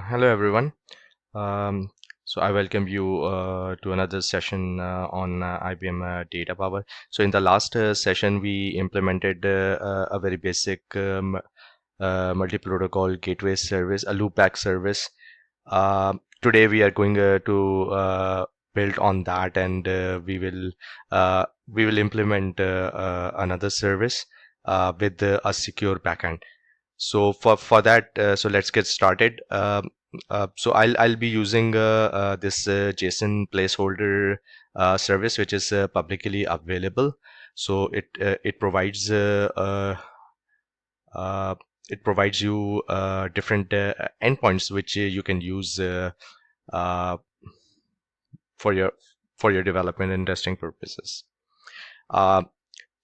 Hello everyone. Um, so I welcome you to another session on IBM Data Power. So in the last session, we implemented a very basic multi-protocol gateway service, a loopback service. Today we are going to build on that, and we will implement another service with a secure backend. So for that, so let's get started. So I'll be using this JSON placeholder service, which is publicly available. So uh, it provides you different endpoints which you can use uh, for your development and testing purposes. Uh,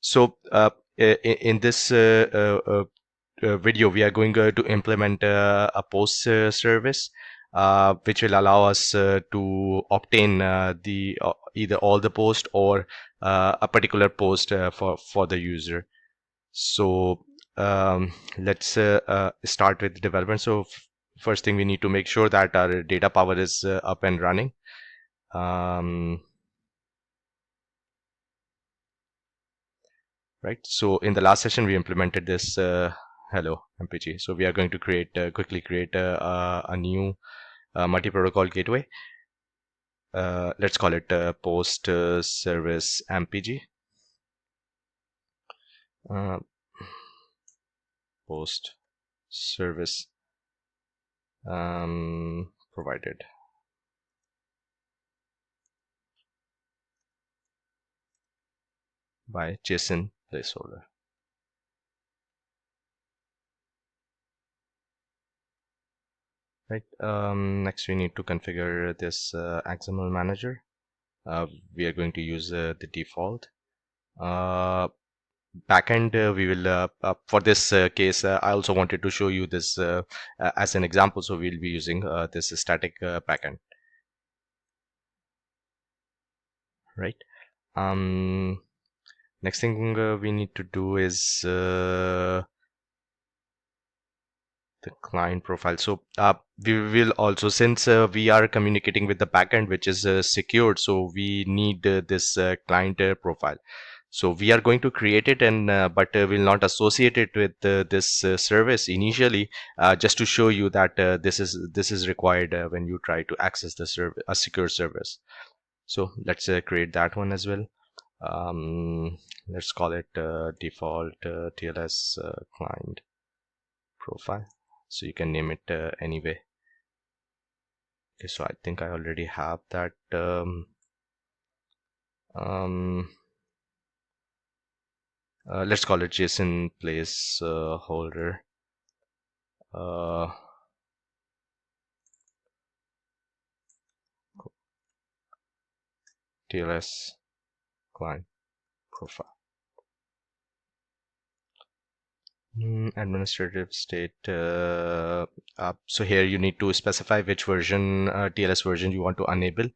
so in this video, we are going to implement a post service, which will allow us to obtain the either all the post or a particular post for the user. So let's start with development. So first thing, we need to make sure that our data power is up and running. Right. So in the last session, we implemented this hello MPG. So we are going to quickly create a new multi-protocol gateway. Let's call it post service MPG. Post service provided by JSON Placeholder. Right. Next, we need to configure this XML manager. We are going to use the default. Backend, we will for this case, I also wanted to show you this as an example. So we'll be using this static backend, right? Next thing we need to do is the client profile. So we will also, since we are communicating with the backend, which is secured, so we need this client profile. So we are going to create it, and but will not associate it with this service initially, just to show you that this is required when you try to access the service, a secure service. So let's create that one as well. Let's call it default TLS client profile. So you can name it anyway. Okay, so I think I already have that. Let's call it JSON placeholder. TLS client profile. Administrative state. So here you need to specify which version, TLS version, you want to enable.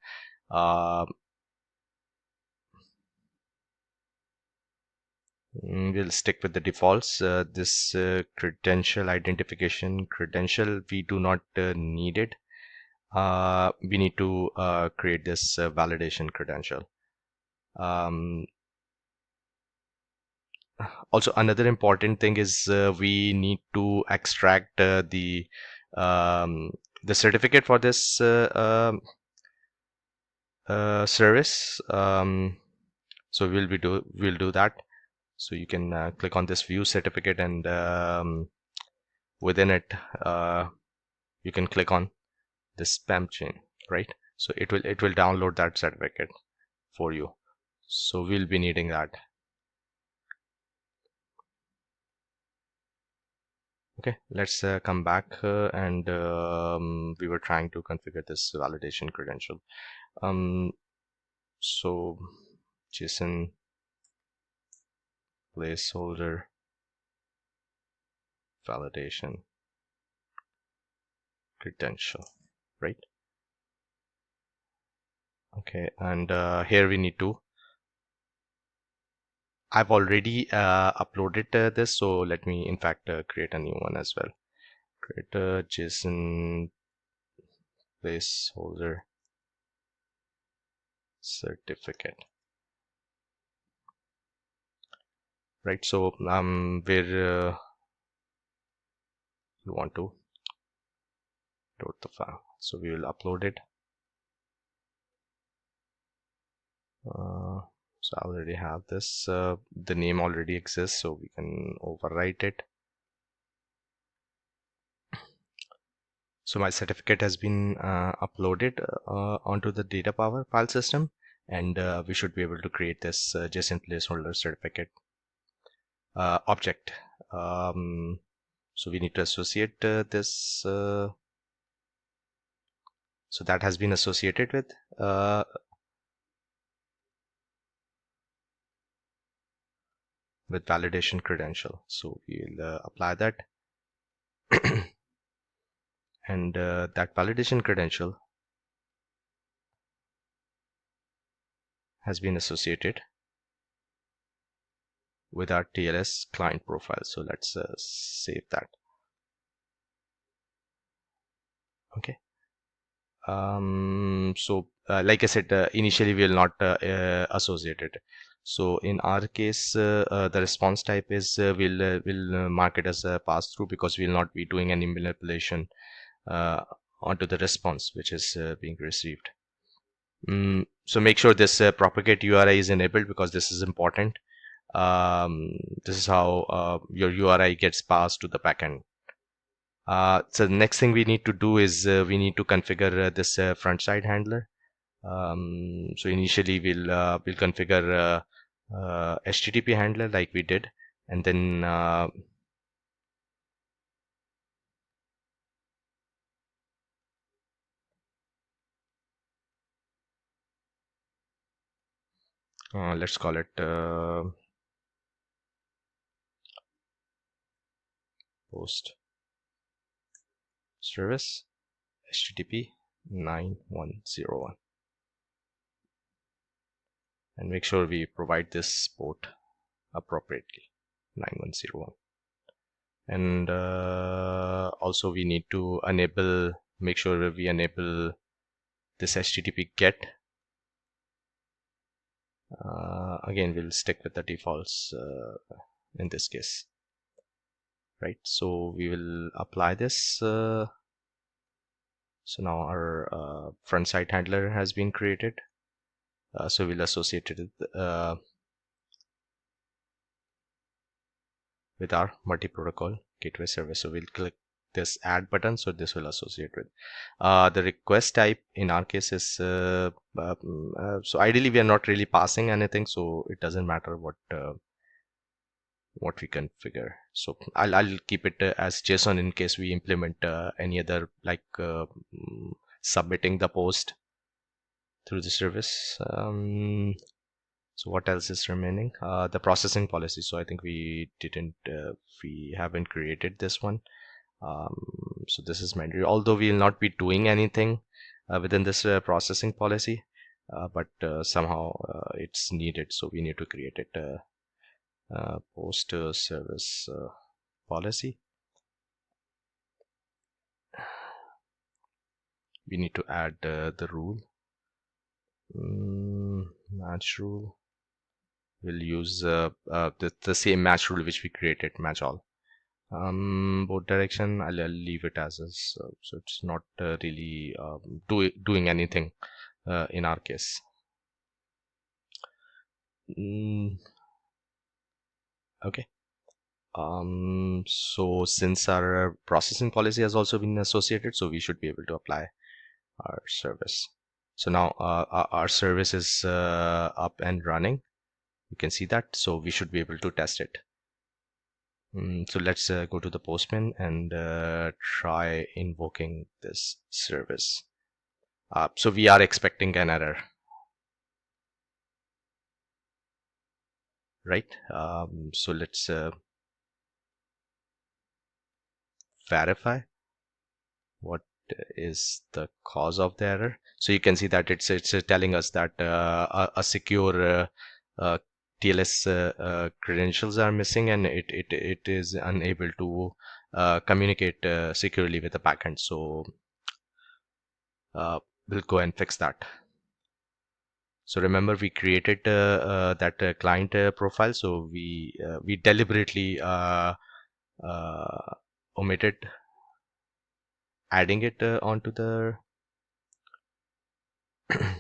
We'll stick with the defaults. This credential identification credential, we do not need it. We need to create this validation credential. Also, another important thing is we need to extract the certificate for this service. So we'll do that. So you can click on this view certificate, and within it you can click on this spam chain, right? So it will download that certificate for you. So we'll be needing that. Okay, let's come back and we were trying to configure this validation credential. So JSON placeholder validation credential, right? Okay, and here we need to, I've already uploaded this, so let me in fact create a new one as well. Create a JSON placeholder certificate. Right, so where you want to load the file, so we will upload it. So I already have this, the name already exists, so we can overwrite it. So my certificate has been uploaded onto the Data Power file system, and we should be able to create this JSON placeholder certificate object. So we need to associate this. So that has been associated uh, with validation credential. So we'll apply that, and that validation credential has been associated with our TLS client profile. So let's save that. Okay. Like I said, initially we will not associate it. So in our case, the response type is will mark it as a pass through, because we will not be doing any manipulation onto the response which is being received. So make sure this propagate URI is enabled, because this is important. This is how your URI gets passed to the backend. So the next thing we need to do is we need to configure this front side handler. So initially we'll configure HTTP handler like we did, and then let's call it post service HTTP 9101, and make sure we provide this port appropriately, 9101. And also we need to make sure we enable this HTTP GET. Again, we'll stick with the defaults in this case. Right, so we will apply this. So now our front side handler has been created. So we'll associate it with our multi-protocol gateway service. So we'll click this add button, so this will associate with the request type. In our case is so ideally we are not really passing anything, so it doesn't matter what we configure. So I'll keep it as JSON in case we implement any other, like submitting the post through the service. So what else is remaining? The processing policy. So I think we haven't created this one. So this is mandatory, although we will not be doing anything within this processing policy, but somehow it's needed, so we need to create it. Post service policy. We need to add the rule, match rule. We'll use the same match rule which we created, match all. Both direction, I'll leave it as is, so it's not really doing anything in our case. Okay. So since our processing policy has also been associated, so we should be able to apply our service. So now our service is up and running. You can see that, so we should be able to test it. So let's go to the Postman and try invoking this service. So we are expecting an error, right? So let's verify what is the cause of the error. So you can see that it's telling us that a secure TLS credentials are missing, and it is unable to communicate securely with the backend. So we'll go and fix that. So remember, we created that client profile, so we deliberately omitted adding it onto the I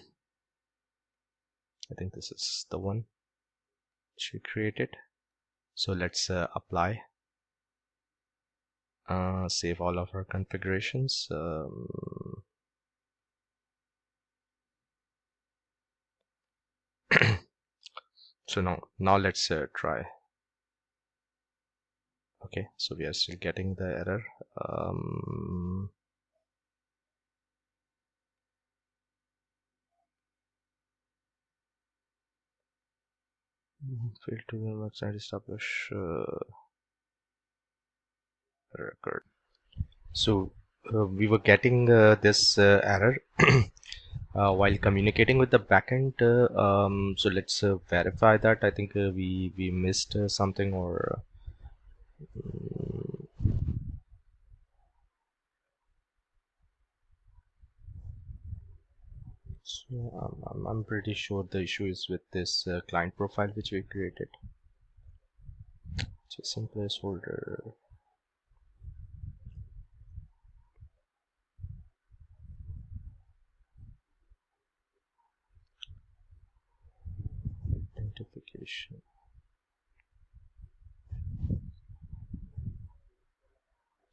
think this is the one which we created. So let's apply, save all of our configurations. So now let's try. Okay, so we are still getting the error. Failed to the website establish record. So we were getting this error while communicating with the backend. So let's verify that. I think we missed something, or so I'm pretty sure the issue is with this client profile which we created. JSON Placeholder. Identification.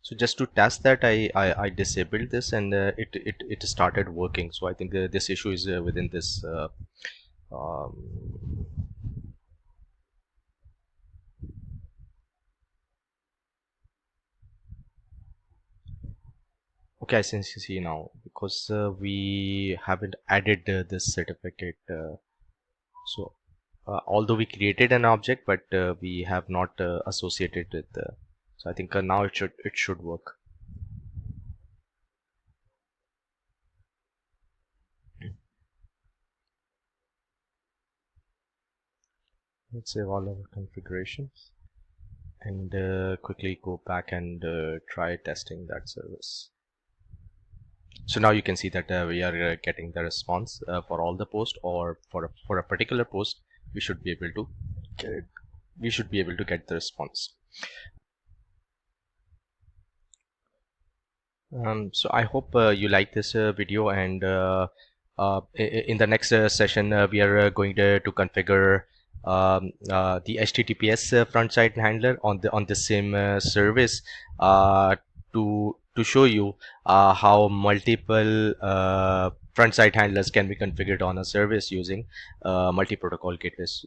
So just to test that, I disabled this, and it started working. So I think this issue is within this. Um, okay, I see now, because we haven't added this certificate. So although we created an object, but we have not associated it. So I think now it should work. Let's save all our configurations and quickly go back and try testing that service. So now you can see that we are getting the response for all the posts, or for a particular post we should be able to get the response. So I hope you like this video, and in the next session we are going to configure the HTTPS front side handler on the same service, to show you how multiple front side handlers can be configured on a service using multi-protocol gateways.